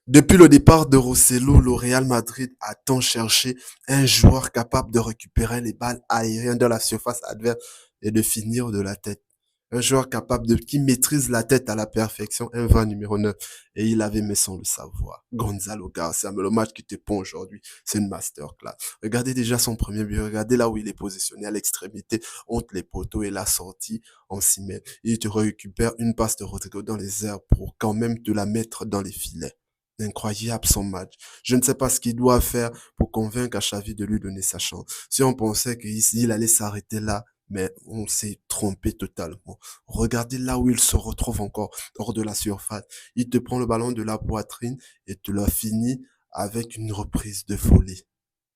Depuis le départ de Rosselló, le Real Madrid a tant cherché un joueur capable de récupérer les balles aériennes de la surface adverse et de finir de la tête. Un joueur capable qui maîtrise la tête à la perfection, un vrai numéro 9. Et il avait, mais sans le savoir, Gonzalo Garcia. Mais le match qui te pond aujourd'hui, c'est une masterclass. Regardez déjà son premier but. Regardez là où il est positionné à l'extrémité, entre les poteaux et la sortie en 6 mètres. Il te récupère une passe de Rodrigo dans les airs pour quand même te la mettre dans les filets. Incroyable son match. Je ne sais pas ce qu'il doit faire pour convaincre à Xavi de lui donner sa chance. Si on pensait qu'il allait s'arrêter là, mais on s'est trompé totalement. Regardez là où il se retrouve encore, hors de la surface. Il te prend le ballon de la poitrine et te le finit avec une reprise de folie.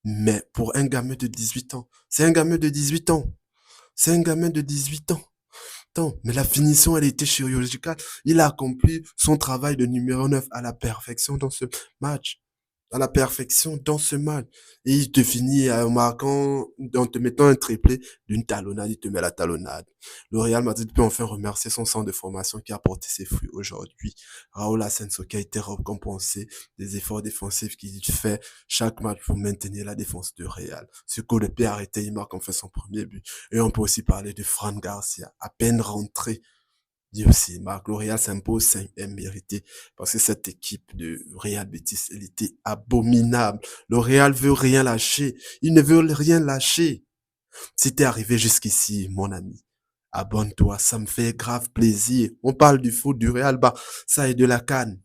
Mais pour un gamin de 18 ans, c'est un gamin de 18 ans. C'est un gamin de 18 ans. Attends, mais la finition, elle était chirurgicale. Il a accompli son travail de numéro 9 à la perfection dans ce match. À la perfection dans ce match. Et il te finit en marquant, en te mettant un triplé d'une talonnade, il te met la talonnade. Le Real Madrid peut enfin remercier son centre de formation qui a porté ses fruits aujourd'hui. Raúl Asensio qui a été récompensé des efforts défensifs qu'il fait chaque match pour maintenir la défense de Real. Ce coup de pied arrêté, il marque enfin son premier but. Et on peut aussi parler de Fran Garcia, à peine rentré. Dit aussi, Marc, le Real s'impose 5 mérité parce que cette équipe de Real Betis, elle était abominable. Le Real veut rien lâcher. Il ne veut rien lâcher. Si t'es arrivé jusqu'ici, mon ami, abonne-toi. Ça me fait grave plaisir. On parle du foot, du Real, bah, ça et de la canne.